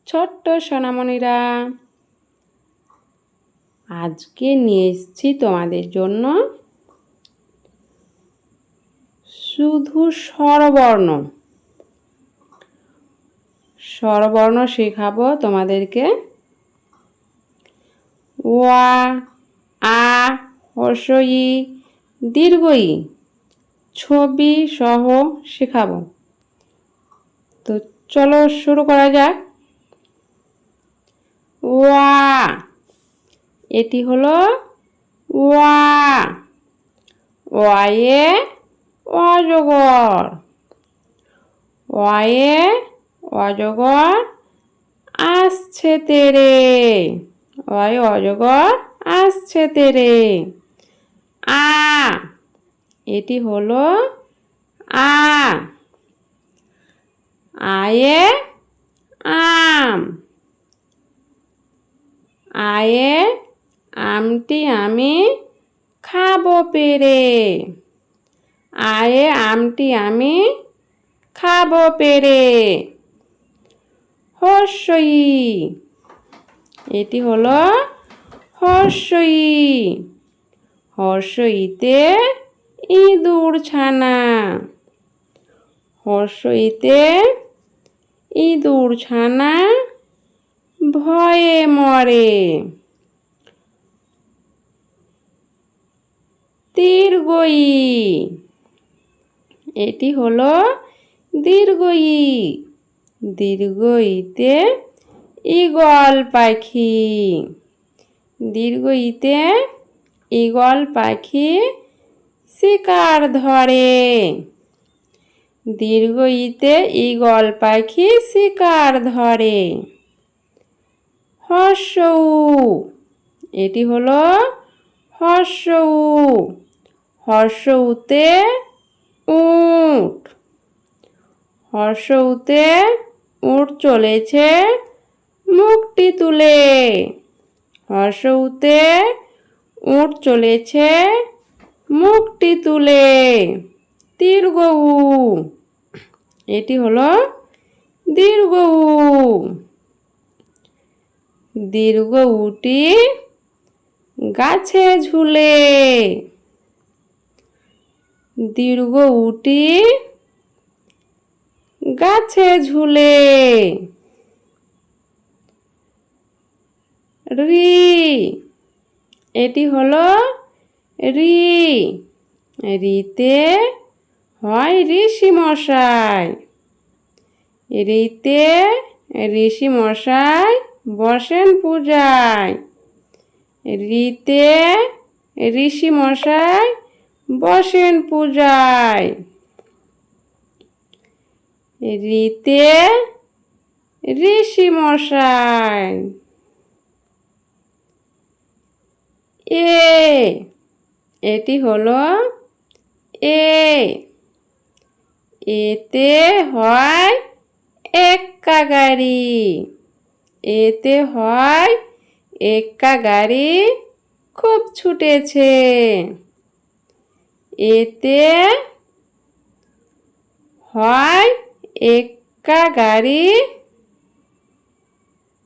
ছোট্ট সোনামণিরা, আজকে নিয়ে এসেছি তোমাদের জন্য শুধু স্বরবর্ণ স্বরবর্ণ শেখাবো তোমাদেরকে। ওয়া, আ, হ্রস্ব ই, দীর্ঘ ই ছবি সহ শেখাবো। তো চলো শুরু করা যাক। ওয়া, এটি হলো ওয়া। ওয়ায়ে অজগর। ওয়ায়ে অজগর আসছে তেরে। ওয়ায়ে অজগর আসছে তেরে। আ, এটি হলো আ। আয়ে আম। আয়ে আমটি আমি খাবো পেরে। আয়ে আমটি আমি খাবো পেরে। হ্রস্ব ই, এটি হলো হ্রস্ব ই। হ্রস্ব ইতে ইঁদুর ছানা। হ্রস্ব ইতে ইঁদুর ছানা ভয়ে মরে। দীর্ঘ ই, এটি হলো দীর্ঘ ই। দীর্ঘ ইতে ঈগল পাখি। দীর্ঘ ইতে ঈগল পাখি শিকার ধরে। দীর্ঘ ইতে ঈগল পাখি শিকার ধরে। হ্রস্ব উ, এটি হলো হ্রস্ব উ। হ্রস্ব উতে উট। হ্রস্ব উতে উট চলেছে মুখটি তুলে। হ্রস্ব উতে উট চলেছে মুখটি তুলে। দীর্ঘ উ, এটি হলো দীর্ঘ উ। দীর্ঘ উটি গাছে ঝুলে। দীর্ঘ উটি গাছে ঝুলে। রি, এটি হলো রি। রিতে হয় ঋষি মশাই। রিতে ঋষি মশাই বসেন পূজায়। রিতে ঋষি মশাই বসেন পূজায়। রিতে ঋষি মশাই। এ, এটি হলো এ। এতে হয় এক্কা গাড়ি। এতে হয় এক্কা গাড়ি খুব ছুটেছে। এতে হয় এক্কা গাড়ি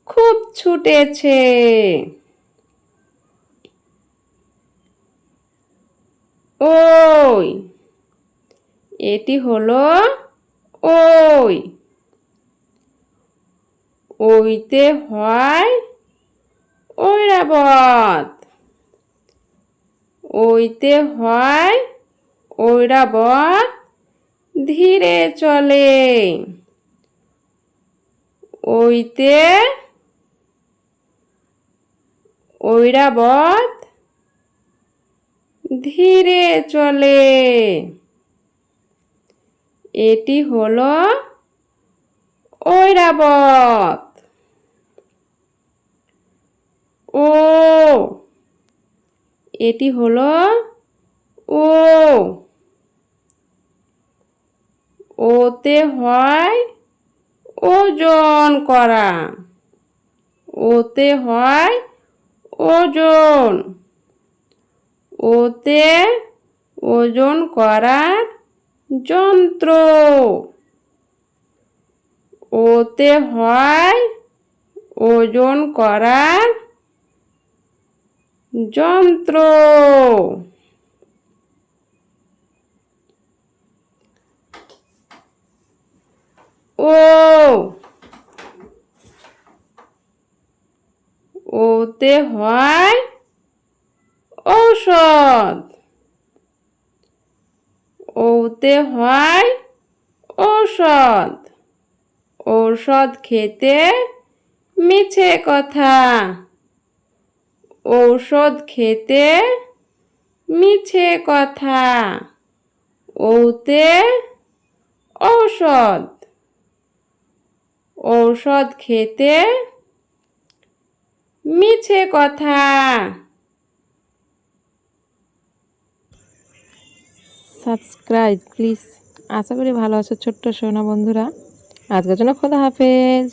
খুব ছুটেছে। ওই, এটি হলো ওই। ওইতে হয় ঐরাবত। ওইতে হয় ঐরাবত ধীরে চলে। ওইতে ঐরাবত ধীরে চলে। এটি হলো ঐরাবত। ও, এটি হলো ও। ওতে হয় ওজন করা। ওতে হয় ওজন। ওতে ওজন করার যন্ত্র। ওতে হয় ওজন করার যন্ত্র। ওতে হয় ঔষধ। ওতে হয় ঔষধ। ঔষধ খেতে মিছে কথা। ঔষধ খেতে মিছে কথা। ওতে ঔষধ। ঔষধ খেতে মিছে কথা। Subscribe please. আশা করি ভালো আছো ছোট্ট সোনা বন্ধুরা। আজকের জন্য খোদা হাফেজ।